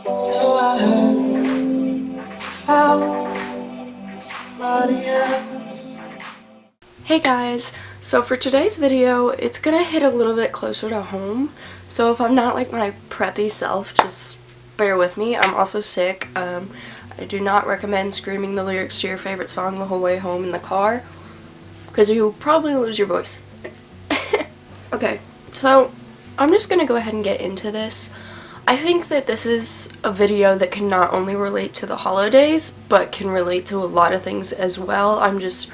So I heard you found somebody else. Hey guys, so for today's video, it's gonna hit a little bit closer to home. So if I'm not like my preppy self, just bear with me. I'm also sick. I do not recommend screaming the lyrics to your favorite song the whole way home in the car, because you'll probably lose your voice. Okay, so I'm just gonna go ahead and get into this. I think that this is a video that can not only relate to the holidays, but can relate to a lot of things as well. I'm just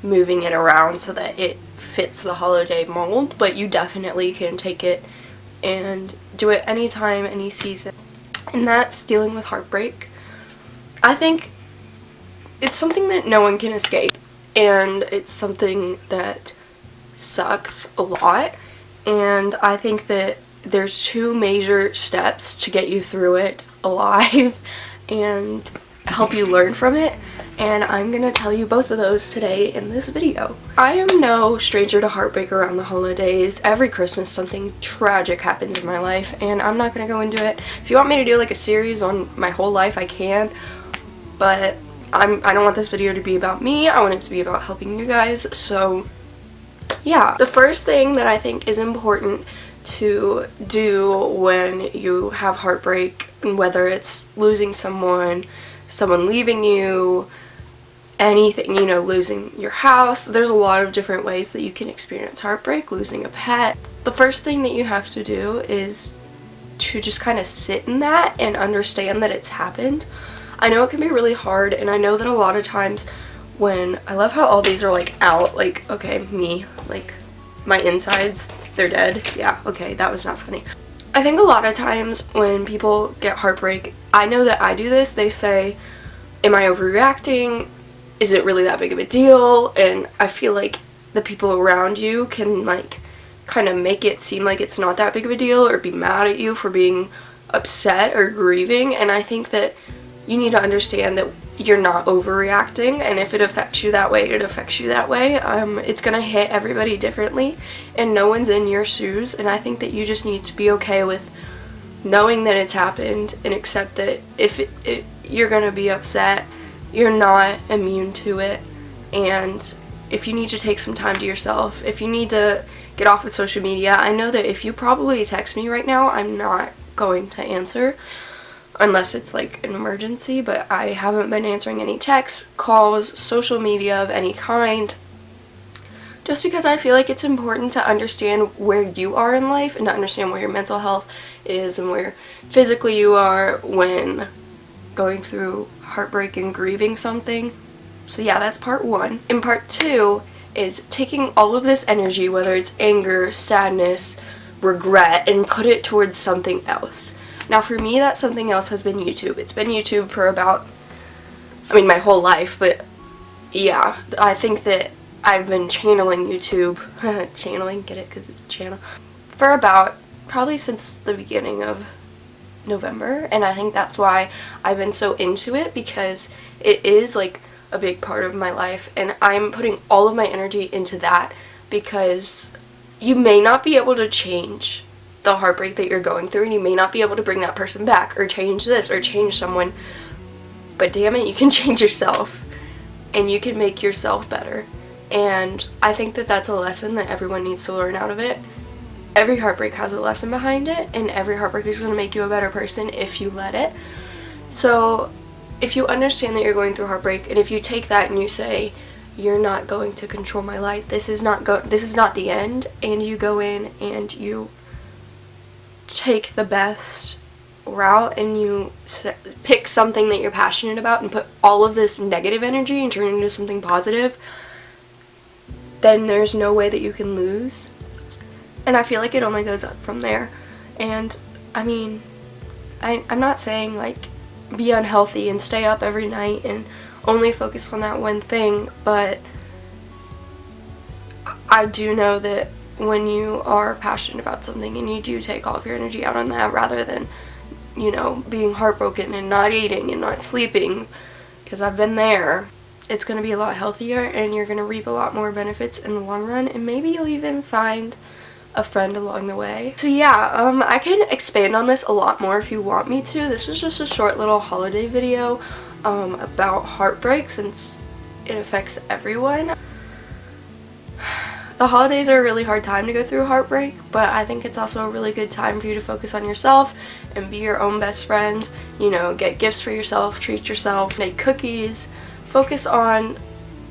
moving it around so that it fits the holiday mold, but you definitely can take it and do it anytime, any season. And that's dealing with heartbreak. I think it's something that no one can escape, and it's something that sucks a lot, and I think that there's two major steps to get you through it alive and help you learn from it, and I'm gonna tell you both of those today in this video. I am no stranger to heartbreak around the holidays. Every Christmas something tragic happens in my life, and I'm not gonna go into it. If you want me to do like a series on my whole life, I can, but I don't want this video to be about me. I want it to be about helping you guys. So yeah, the first thing that I think is important to do when you have heartbreak, and whether it's losing someone leaving you, anything, you know, losing your house, there's a lot of different ways that you can experience heartbreak, losing a pet. The first thing that you have to do is to just kind of sit in that and understand that it's happened. I know it can be really hard, and I know that a lot of times when, I love how all these are like out, like, okay, me, like my insides, they're dead. Yeah, okay, that was not funny. I think a lot of times when people get heartbreak, I know that I do this, they say, am I overreacting? Is it really that big of a deal? And I feel like the people around you can like kind of make it seem like it's not that big of a deal, or be mad at you for being upset or grieving, and I think that you need to understand that you're not overreacting, and if it affects you that way, it affects you that way. It's gonna hit everybody differently, and no one's in your shoes, and I think that you just need to be okay with knowing that it's happened and accept that if you're gonna be upset, you're not immune to it, and if you need to take some time to yourself, if you need to get off of social media, I know that if you probably text me right now, I'm not going to answer unless it's like an emergency, but I haven't been answering any texts, calls, social media of any kind, just because I feel like it's important to understand where you are in life and to understand where your mental health is and where physically you are when going through heartbreak and grieving something. So yeah, that's part one. And part two is taking all of this energy, whether it's anger, sadness, regret, and put it towards something else. Now for me, that something else has been YouTube. It's been YouTube for about, I mean, my whole life, but yeah, I think that I've been channeling YouTube, channeling, get it, because it's a channel, for about, probably since the beginning of November, and I think that's why I've been so into it, because it is like a big part of my life, and I'm putting all of my energy into that, because you may not be able to change the heartbreak that you're going through, and you may not be able to bring that person back or change this or change someone, but damn it, you can change yourself and you can make yourself better. And I think that that's a lesson that everyone needs to learn out of it. Every heartbreak has a lesson behind it, and every heartbreak is going to make you a better person if you let it. So if you understand that you're going through heartbreak, and if you take that and you say, you're not going to control my life, this is not the end, and you go in and you take the best route and you pick something that you're passionate about and put all of this negative energy and turn it into something positive, then there's no way that you can lose. And I feel like it only goes up from there. And I mean, I'm not saying like be unhealthy and stay up every night and only focus on that one thing, but I do know that when you are passionate about something and you do take all of your energy out on that, rather than, you know, being heartbroken and not eating and not sleeping, because I've been there, it's going to be a lot healthier, and you're going to reap a lot more benefits in the long run, and maybe you'll even find a friend along the way. So yeah, I can expand on this a lot more if you want me to. This was just a short little holiday video about heartbreak, since it affects everyone. The holidays are a really hard time to go through heartbreak, but I think it's also a really good time for you to focus on yourself and be your own best friend. You know, get gifts for yourself, treat yourself, make cookies, focus on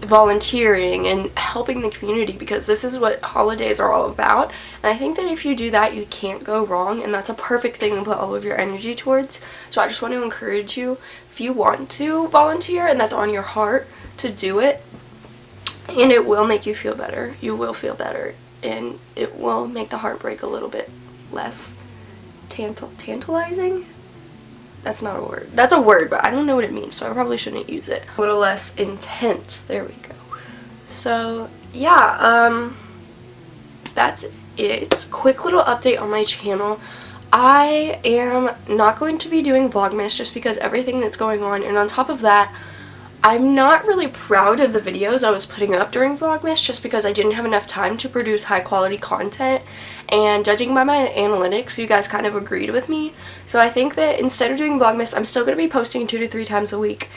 volunteering and helping the community, because this is what holidays are all about. And I think that if you do that, you can't go wrong, and that's a perfect thing to put all of your energy towards. So I just want to encourage you, if you want to volunteer and that's on your heart, to do it. And it will make you feel better. You will feel better, and it will make the heartbreak a little bit less tantalizing. That's not a word. That's a word, but I don't know what it means, so I probably shouldn't use it. A little less intense. There we go. So yeah, that's it. Quick little update on my channel. I am not going to be doing Vlogmas just because everything that's going on, and on top of that, I'm not really proud of the videos I was putting up during Vlogmas just because I didn't have enough time to produce high quality content, and judging by my analytics, you guys kind of agreed with me. So I think that instead of doing Vlogmas, I'm still going to be posting 2 to 3 times a week,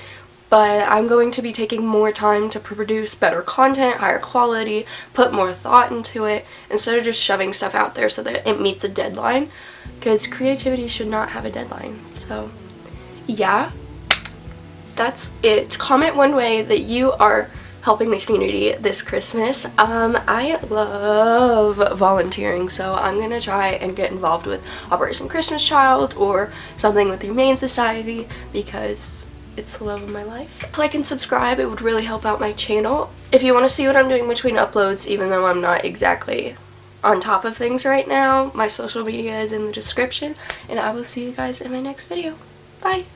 but I'm going to be taking more time to produce better content, higher quality, put more thought into it, instead of just shoving stuff out there so that it meets a deadline, because creativity should not have a deadline. So yeah. That's it. Comment one way that you are helping the community this Christmas. I love volunteering, so I'm gonna try and get involved with Operation Christmas Child or something with the Humane Society, because it's the love of my life. Like and subscribe, it would really help out my channel. If you want to see what I'm doing between uploads, even though I'm not exactly on top of things right now, my social media is in the description, and I will see you guys in my next video. Bye!